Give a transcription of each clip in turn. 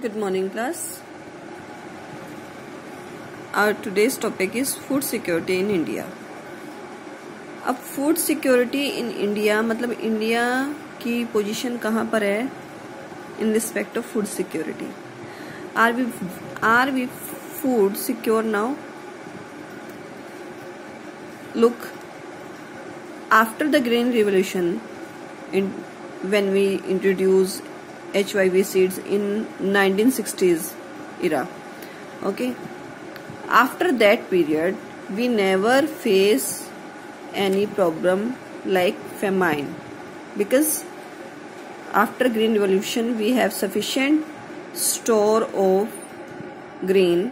Good morning, class. Our today's topic is food security in India. अब food security in India मतलब India की position कहाँ पर है in respect of food security. Are we food secure now? Look, after the grain revolution, when we introduced HYV seeds in 1960s era, okay, after that period we never face any problem like famine, because after green revolution we have sufficient store of grain.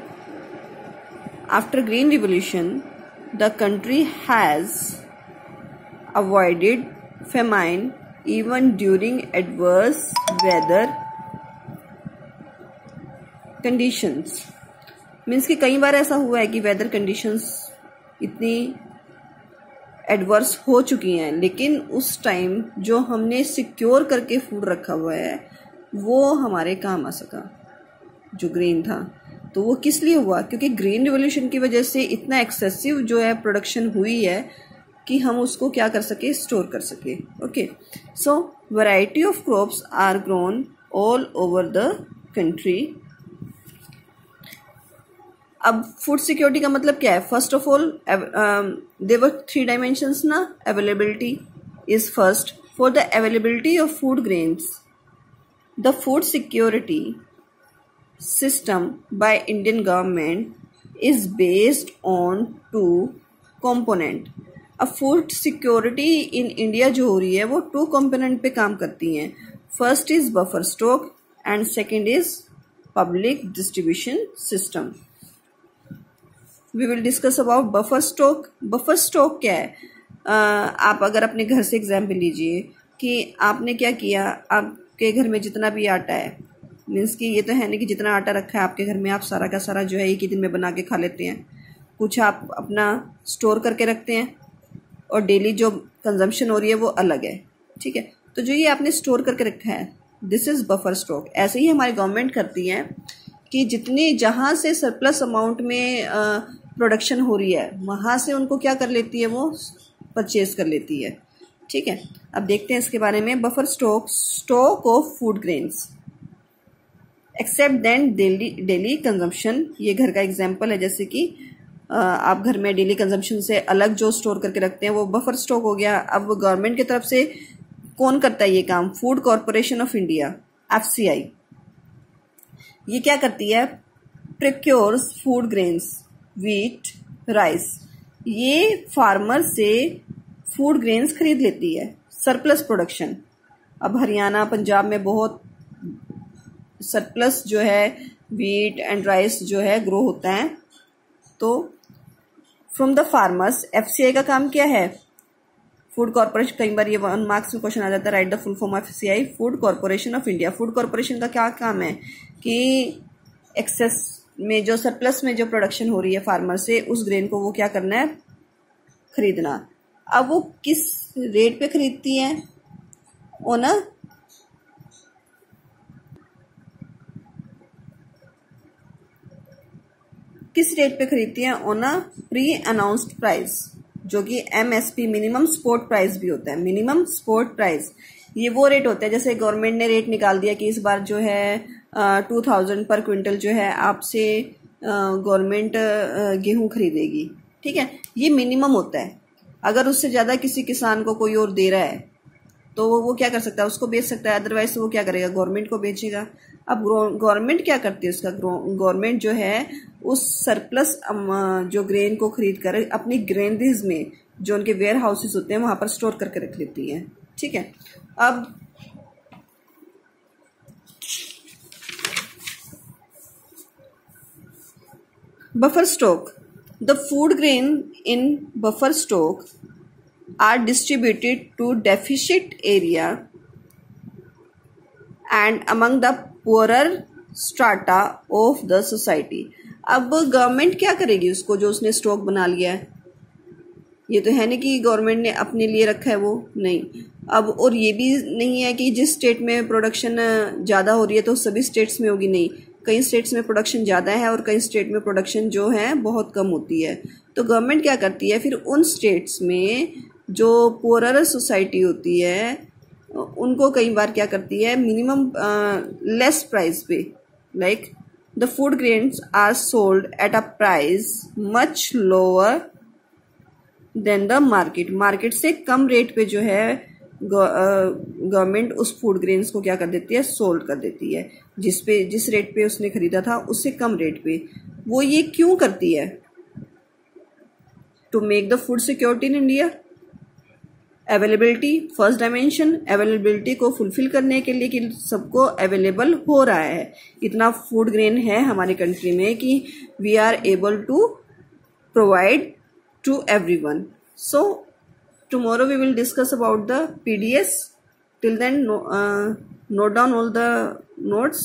After green revolution the country has avoided famine even during adverse weather conditions. Means कि कई बार ऐसा हुआ है कि weather conditions इतनी adverse हो चुकी हैं, लेकिन उस टाइम जो हमने सिक्योर करके फूड रखा हुआ है वो हमारे काम आ सका, जो ग्रेन था. तो वो किस लिए हुआ? क्योंकि ग्रीन रिवोल्यूशन की वजह से इतना एक्सेसिव जो है प्रोडक्शन हुई है कि हम उसको क्या कर सके, स्टोर कर सके. Okay, so variety of crops are grown all over the country. अब फूड सिक्योरिटी का मतलब क्या है? First of all there were 3 dimensions ना. Availability is first. For the availability of food grains the food security system by Indian government is based on 2 component. अब food security in India जो हो रही है वो 2 कंपोनेंट पे काम करती हैं. First is buffer stock and second is public distribution system. We will discuss about buffer stock. Buffer stock क्या है? आप अगर अपने घर से एग्जाम्पल लीजिए कि आपने क्या किया, आपके घर में जितना भी आटा है, मीन्स कि ये तो है नहीं कि जितना आटा रखा है आपके घर में आप सारा का सारा जो है एक ही दिन में बना के खा लेते हैं. कुछ आप अपना स्टोर करके रखते हैं और डेली जो कंजम्पशन हो रही है वो अलग है. ठीक है, तो जो ये आपने स्टोर करके रखा है दिस इज बफर स्टॉक. ऐसे ही हमारी गवर्नमेंट करती है कि जितने जहाँ से सरप्लस अमाउंट में प्रोडक्शन हो रही है वहाँ से उनको क्या कर लेती है, वो परचेज कर लेती है. ठीक है, अब देखते हैं इसके बारे में. Buffer stock, stock of food grains except than daily consumption. ये घर का एग्जाम्पल है, जैसे कि आप घर में डेली कंजम्पशन से अलग जो स्टोर करके रखते हैं वो बफर स्टॉक हो गया. अब गवर्नमेंट की तरफ से कौन करता है ये काम? Food corporation of India, FCI. ये क्या करती है? प्रोक्योर्स फूड ग्रेन्स, व्हीट, राइस. ये फार्मर से फूड ग्रेन्स खरीद लेती है, सरप्लस प्रोडक्शन. अब हरियाणा, पंजाब में बहुत सरप्लस जो है व्हीट एंड राइस जो है ग्रो होता है. तो फ्रॉम द फार्मर्स FCI का काम क्या है? Food corporation. कई बार ये 1 मार्क्स में क्वेश्चन आ जाता है, right the full form of FCI, food corporation of India. Food corporation का क्या काम है कि एक्सेस में जो सरप्लस में जो प्रोडक्शन हो रही है फार्मर से, उस ग्रेन को वो क्या करना है, खरीदना. अब वो किस रेट पे खरीदती है? ओना किस रेट पे खरीदती हैं? On a pre announced price, जो कि MSP, मिनिमम सपोर्ट प्राइस भी होता है. मिनिमम सपोर्ट प्राइस ये वो रेट होता है, जैसे गवर्नमेंट ने रेट निकाल दिया कि इस बार जो है 2000 पर क्विंटल जो है आपसे गवर्नमेंट गेहूं खरीदेगी. ठीक है, ये मिनिमम होता है. अगर उससे ज़्यादा किसी किसान को कोई और दे रहा है तो वो क्या कर सकता है, उसको बेच सकता है. अदरवाइज वो क्या करेगा, गवर्नमेंट को बेचेगा. अब गवर्नमेंट क्या करती है? उसका गवर्नमेंट जो है उस सरप्लस जो ग्रेन को खरीद कर अपनी ग्रेनरीज में, जो उनके वेयर हाउसेस होते हैं, वहां पर स्टोर करके रख लेती है. ठीक है, अब buffer stock. The food grain in buffer stock are distributed to deficit area and among the poorer strata of the society. अब गवर्नमेंट क्या करेगी उसको, जो उसने स्टॉक बना लिया है? ये तो है नहीं कि गवर्नमेंट ने अपने लिए रखा है, वो नहीं. अब और ये भी नहीं है कि जिस स्टेट में प्रोडक्शन ज़्यादा हो रही है तो सभी स्टेट्स में होगी, नहीं। कई स्टेट्स में प्रोडक्शन ज़्यादा है और कई स्टेट में प्रोडक्शन जो है बहुत कम होती है। तो गवर्नमेंट क्या करती है, फिर उन स्टेट्स में जो पुअरर सोसाइटी होती है उनको कई बार क्या करती है, मिनिमम लेस प्राइस पे, like the food grains are sold at a price much lower than the market. Market से कम रेट पे जो है गवर्नमेंट उस फूड ग्रेन्स को क्या कर देती है, सोल्ड कर देती है, जिस रेट पे उसने खरीदा था उससे कम रेट पे। वो ये क्यों करती है? To make the food security in India. Availability, first dimension, availability को फुलफिल करने के लिए कि सबको अवेलेबल हो रहा है, इतना फूड ग्रेन है हमारे कंट्री में कि we are able to provide to everyone. So tomorrow we will discuss about the PDS. Till then, note down all the notes.